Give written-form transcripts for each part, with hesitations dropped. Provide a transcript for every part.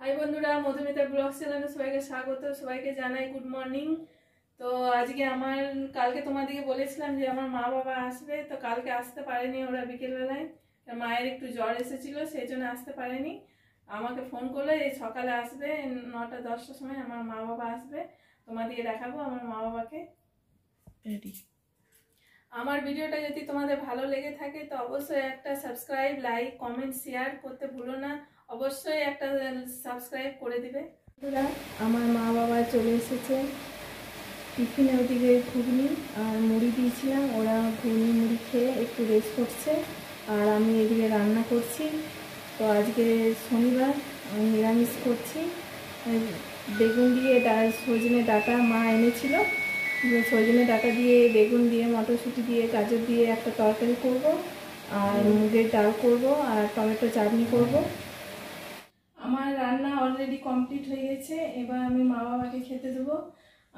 High বন্ধুরা, Madhumita blog চ্যানেলে সবাইকে স্বাগত। সবাইকে জানাই গুড মর্নিং। তো আজকে কালকে তোমাদেরকে বলেছিলাম যে আমার মা বাবা আসবে, তো কালকে আসতে পারেনি ওরা বিকেলবেলায়। মায়ের একটু জ্বর এসেছিল, সেই জন্য আসতে পারেনি। আমাকে ফোন করলো এই সকালে আসবে 9টা-10টার সময় আমার মা বাবা আসবে, তোমাদেরকে দেখাবো আমার মা বাবাকে। আমার ভিডিওটা যদি তোমাদের ভালো লেগে থাকে তো অবশ্যই একটা সাবস্ক্রাইব, লাইক, কমেন্ট, শেয়ার করতে ভুলো না। অবশ্যই একটা সাবস্ক্রাইব করে দিবে। আমার মা বাবা চলে এসেছে। টিফিনে ওদিকে ঘুগনি আর মুড়ি দিয়েছিলাম, ওরা ঘুগনি মুড়ি খেয়ে একটু রেস্ট করছে আর আমি এদিকে রান্না করছি। তো আজকে শনিবার, আমি নিরামিষ করছি। বেগুন দিয়ে সজনে ডাঁটা মা এনেছিল, সজনে ডাঁটা দিয়ে বেগুন দিয়ে মটরশুঁটি দিয়ে গাজর দিয়ে একটা তরকারি করব, আর মুগের ডাল করব, আর টমেটো চাটনি করব। আমার রান্না অলরেডি কমপ্লিট হয়ে গেছে। এবার আমি মা বাবাকে খেতে দেবো।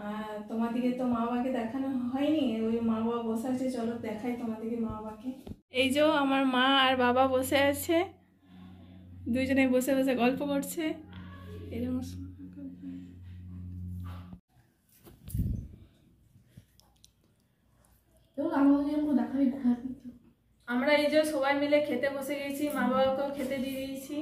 আর তোমাদেরকে তো মা বাবাকে দেখানো হয়নি, ওই মা বাবা বসে আছে, চলো দেখাই তোমাদেরকে মা বাবাকে। এই যে আমার মা আর বাবা বসে আছে, দুইজনে বসে বসে গল্প করছে। এরকম আমরা এই যে সবাই মিলে খেতে বসে গেছি, মা বাবাকেও খেতে দিয়ে দিয়েছি।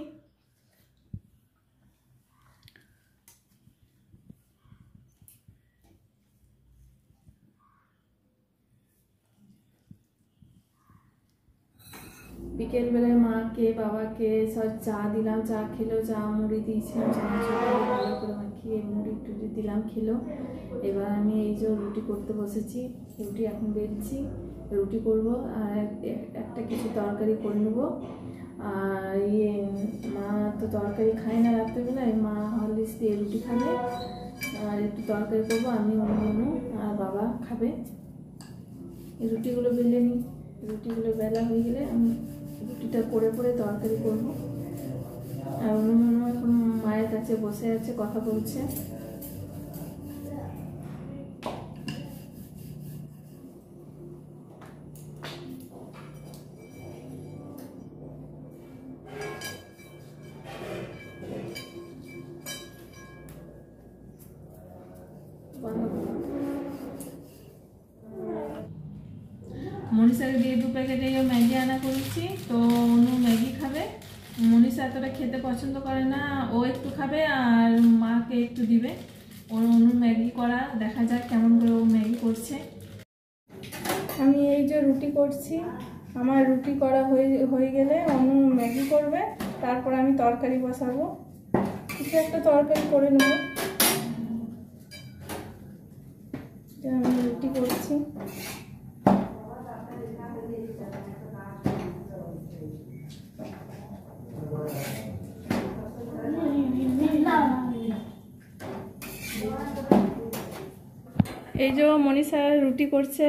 বিকেলবেলায় মাকে বাবাকে সব চা দিলাম, চা খেলো, চা মুড়ি দিয়েছিলাম, ভালো করে মাখিয়ে মুড়ি টুড়ি দিলাম, খেলো। এবার আমি এই যে রুটি করতে বসেছি, রুটি এখন বেলছি, রুটি করব আর একটা কিছু তরকারি করে নেবো। আর মা তো তরকারি খায় না রাত্রেবেলায়, মা হরলিক্স দিয়ে রুটি খাবে আর একটু তরকারি করবো, আমি অন্য আর বাবা খাবে। এই রুটিগুলো বেলে নিই, রুটিগুলো বেলা হয়ে গেলে আমি রুটিটা করে তরকারি করব। আর অন্য এখন মায়ের কাছে বসে আছে, কথা বলছে। মনীষাকে দিয়ে 2 প্যাকেট ম্যাগি আনা করেছি, তো অনু ম্যাগি খাবে। মনীষা এতটা খেতে পছন্দ করে না, ও একটু খাবে আর মাকে একটু দিবে। অনু ম্যাগি করা, দেখা যাক কেমন করে ও ম্যাগি করছে। আমি এই যে রুটি করছি, আমার রুটি করা হয়ে গেলে অনু ম্যাগি করবে, তারপর আমি তরকারি বসাবো, কিছু একটা তরকারি করে নেব। আমি রুটি করছি। এই যে মনীষা রুটি করছে,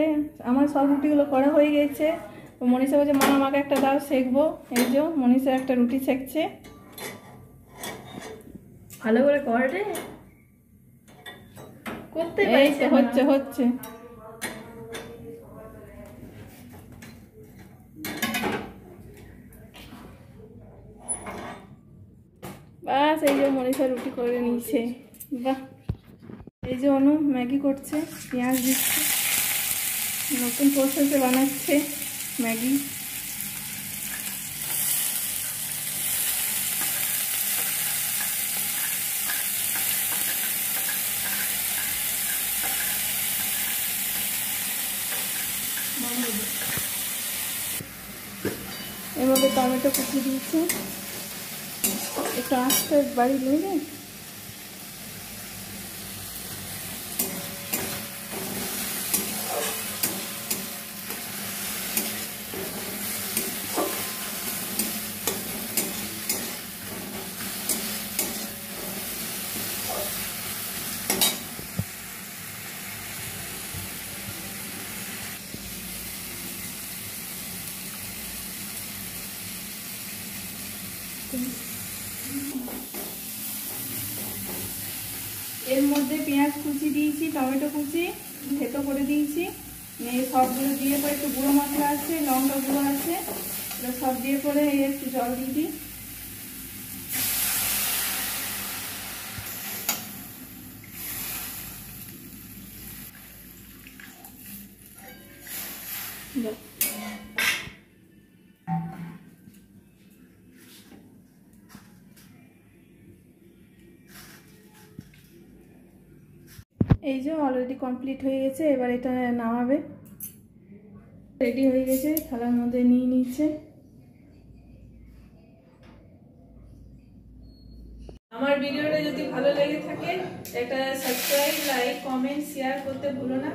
আমার সব রুটিগুলো করা হয়ে গেছে। মনীষা বলছে মা আমাকে একটা দাও, সেঁকবো। এই যে মনীষা একটা রুটি সেঁকছে, ভালো করে কর রে, করতে হচ্ছে। বাস, এই যে মনীষা রুটি করে নিয়েছে। বাহ, এই যে অনু ম্যাগি করছে, পেঁয়াজ দিচ্ছে, নতুন প্রসেসে বানাচ্ছে ম্যাগি। এভাবে টমেটো কুচি দিয়েছে, একটু আস্তে বাড়ি নিয়ে। এর মধ্যে পেঁয়াজ কুচি দিয়েছি, টমেটো কুচি থেতো করে দিয়েছি, সবগুলো দিয়ে পরে একটু গুঁড়ো মশলা আছে, লঙ্কা গুঁড়ো আছে, সব দিয়ে পরে একটু জল দিয়ে দিই। যাও। এই যে অলরেডি কমপ্লিট হয়ে গেছে, এবার এটা নামাবে। রেডি হয়ে গেছে, থালার মধ্যে নিয়ে নিচ্ছে। আমার ভিডিওটা যদি ভালো লেগে থাকে একটা সাবস্ক্রাইব, লাইক, কমেন্ট, শেয়ার করতে ভুলো না।